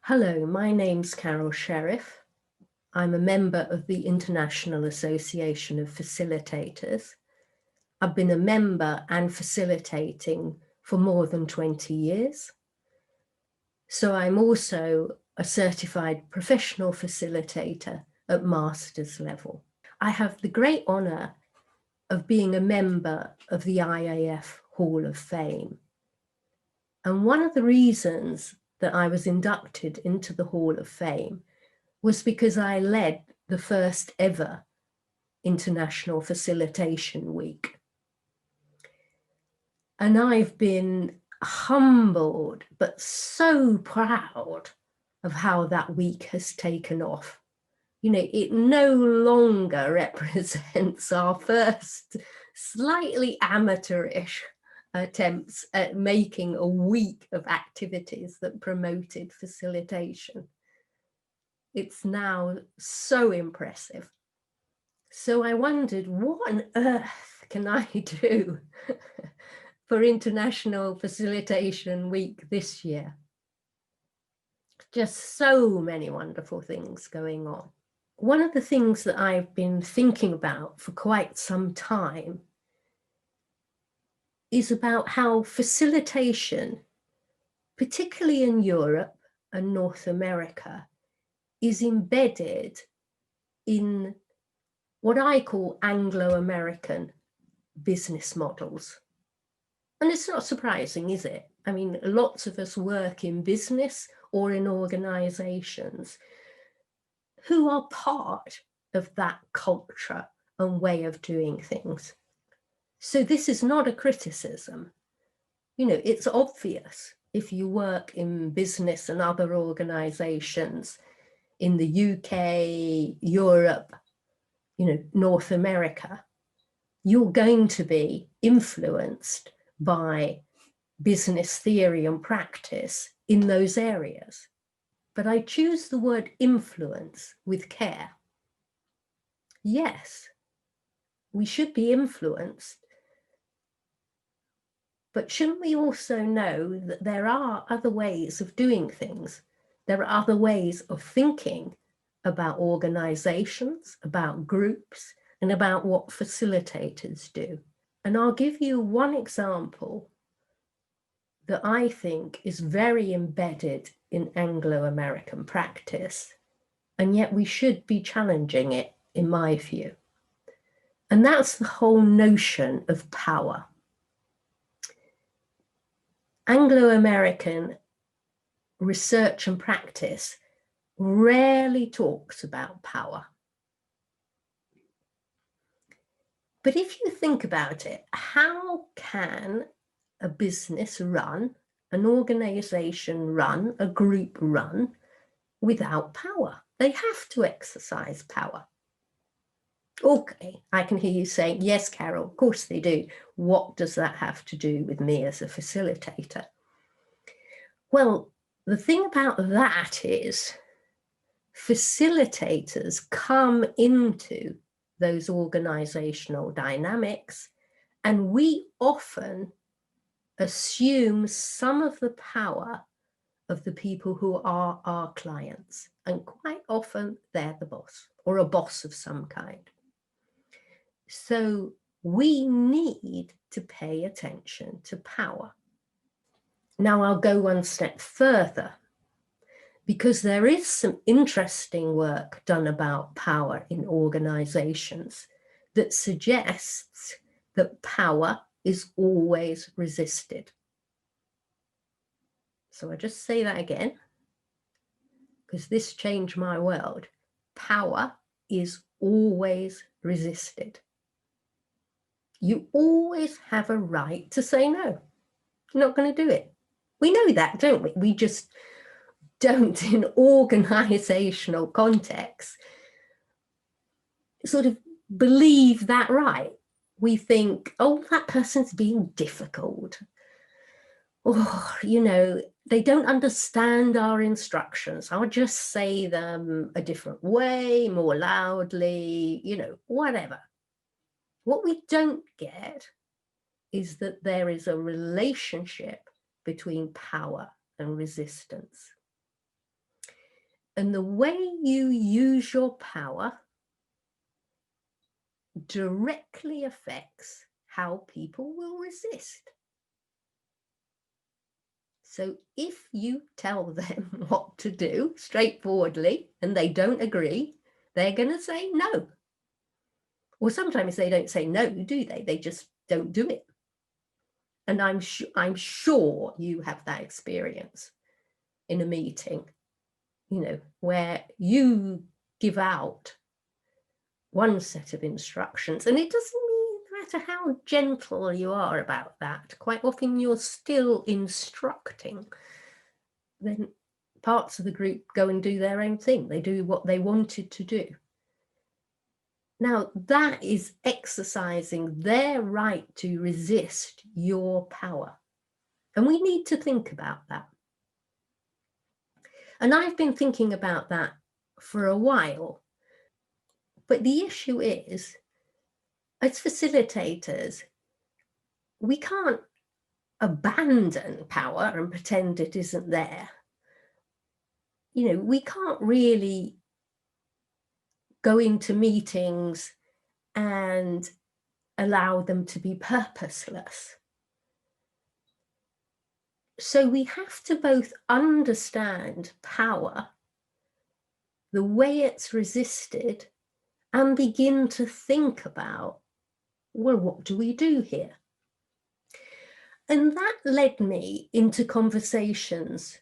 Hello, my name's Carol Sherriff. I'm a member of the International Association of Facilitators. I've been a member and facilitating for more than 20 years. So I'm also a certified professional facilitator at master's level. I have the great honour of being a member of the IAF Hall of Fame. And one of the reasons that I was inducted into the Hall of Fame was because I led the first ever International Facilitation Week. And I've been humbled, but so proud of how that week has taken off. You know, it no longer represents our first slightly amateurish attempts at making a week of activities that promoted facilitation. It's now so impressive. So I wondered, what on earth can I do for International Facilitation Week this year? Just so many wonderful things going on. One of the things that I've been thinking about for quite some time is about how facilitation, particularly in Europe and North America, is embedded in what I call Anglo-American business models. And it's not surprising, is it? I mean, lots of us work in business or in organizations who are part of that culture and way of doing things. So this is not a criticism. You know, it's obvious if you work in business and other organizations in the UK, Europe, you know, North America, you're going to be influenced by business theory and practice in those areas. But I choose the word influence with care. Yes, we should be influenced, but shouldn't we also know that there are other ways of doing things? There are other ways of thinking about organizations, about groups, and about what facilitators do. And I'll give you one example that I think is very embedded in Anglo-American practice, and yet we should be challenging it, in my view. And that's the whole notion of power. Anglo-American research and practice rarely talks about power. But if you think about it, how can a business run, an organization run, a group run without power? They have to exercise power. Okay, I can hear you saying, yes, Carol, of course they do. What does that have to do with me as a facilitator? Well, the thing about that is facilitators come into those organizational dynamics, and we often assume some of the power of the people who are our clients, and quite often they're the boss or a boss of some kind. So we need to pay attention to power. Now I'll go one step further, because there is some interesting work done about power in organizations that suggests that power is always resisted. So I just say that again, because this changed my world. Power is always resisted. You always have a right to say no. You're not going to do it. We know that, don't we? We just don't, in organizational contexts, sort of believe that right. We think, oh, that person's being difficult. Or, you know, they don't understand our instructions. I'll just say them a different way, more loudly, you know, whatever. What we don't get is that there is a relationship between power and resistance. And the way you use your power directly affects how people will resist. So if you tell them what to do straightforwardly and they don't agree, they're going to say no. Or sometimes they don't say no, do they? They just don't do it. And I'm sure you have that experience in a meeting, you know, where you give out one set of instructions, and it doesn't matter how gentle you are about that. Quite often you're still instructing. Then parts of the group go and do their own thing. They do what they wanted to do. Now, that is exercising their right to resist your power. And we need to think about that. And I've been thinking about that for a while. But the issue is, as facilitators, we can't abandon power and pretend it isn't there. You know, we can't really go into meetings and allow them to be purposeless. So we have to both understand power, the way it's resisted, and begin to think about, well, what do we do here? And that led me into conversations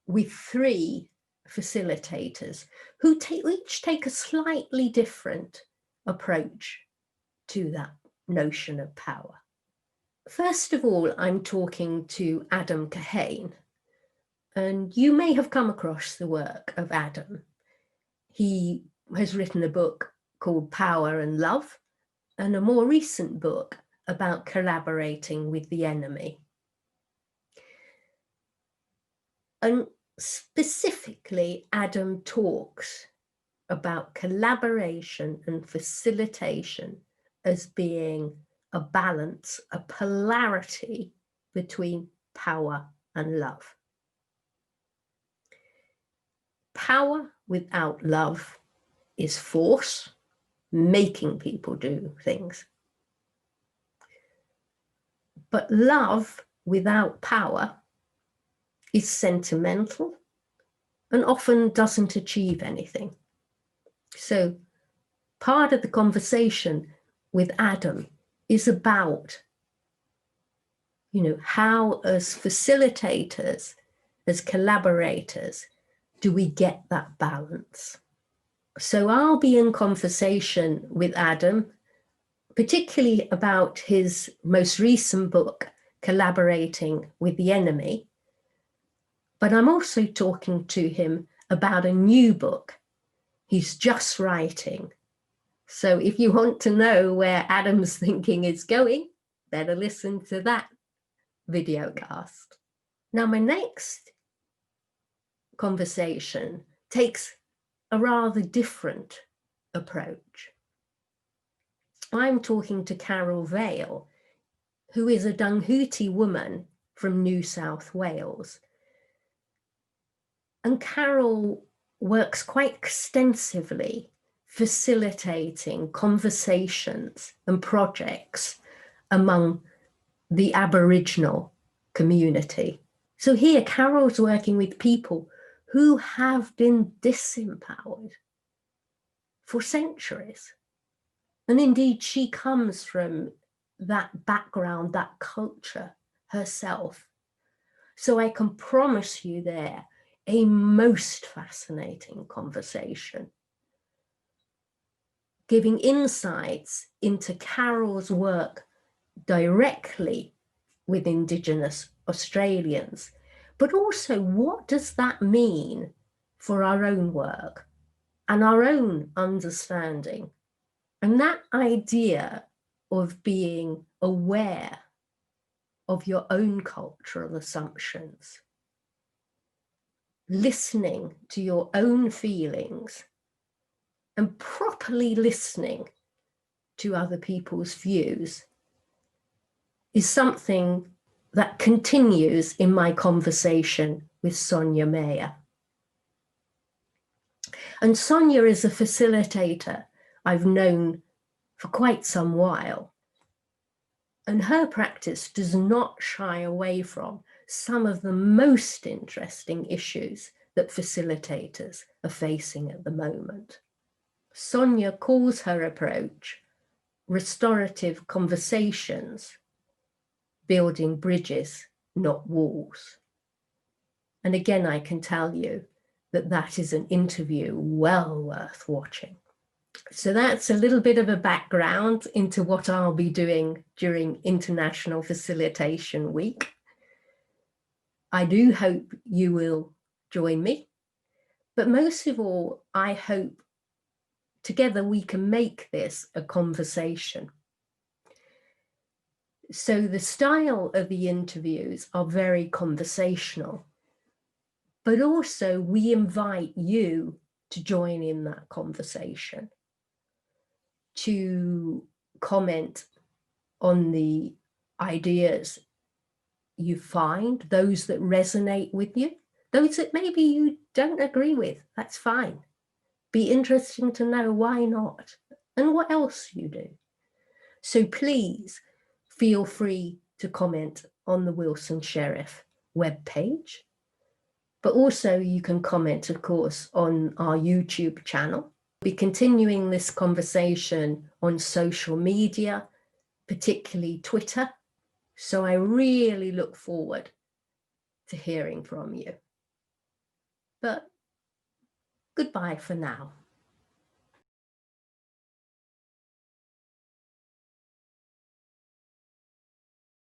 with 3 facilitators who each take a slightly different approach to that notion of power. First of all, I'm talking to Adam Kahane, and you may have come across the work of Adam. He has written a book called Power and Love, and a more recent book about collaborating with the enemy. And specifically, Adam talks about collaboration and facilitation as being a balance, a polarity between power and love. Power without love is force, making people do things. But love without power is sentimental and often doesn't achieve anything. So part of the conversation with Adam is about, you know, how as facilitators, as collaborators, do we get that balance? So I'll be in conversation with Adam, particularly about his most recent book, Collaborating with the Enemy. But I'm also talking to him about a new book he's just writing. So if you want to know where Adam's thinking is going, better listen to that video cast. Now, my next conversation takes a rather different approach. I'm talking to Carol Vale, who is a Dunghuti woman from New South Wales. And Carol works quite extensively facilitating conversations and projects among the Aboriginal community. So here, Carol's working with people who have been disempowered for centuries. And indeed, she comes from that background, that culture herself. So I can promise you there a most fascinating conversation, giving insights into Carol's work directly with Indigenous Australians, but also what does that mean for our own work and our own understanding? And that idea of being aware of your own cultural assumptions, listening to your own feelings, and properly listening to other people's views is something that continues in my conversation with Sonia Mayer. And Sonia is a facilitator I've known for quite some while. And her practice does not shy away from some of the most interesting issues that facilitators are facing at the moment. Sonia calls her approach restorative conversations, building bridges, not walls. And again, I can tell you that that is an interview well worth watching. So that's a little bit of a background into what I'll be doing during International Facilitation Week. I do hope you will join me, but most of all, I hope together we can make this a conversation. So the style of the interviews are very conversational, but also we invite you to join in that conversation, to comment on the ideas you find, those that resonate with you, those that maybe you don't agree with, that's fine. Be interesting to know why not and what else you do. So please feel free to comment on the Wilson Sherriff webpage, but also you can comment, of course, on our YouTube channel. We'll be continuing this conversation on social media, particularly Twitter. So I really look forward to hearing from you. But goodbye for now.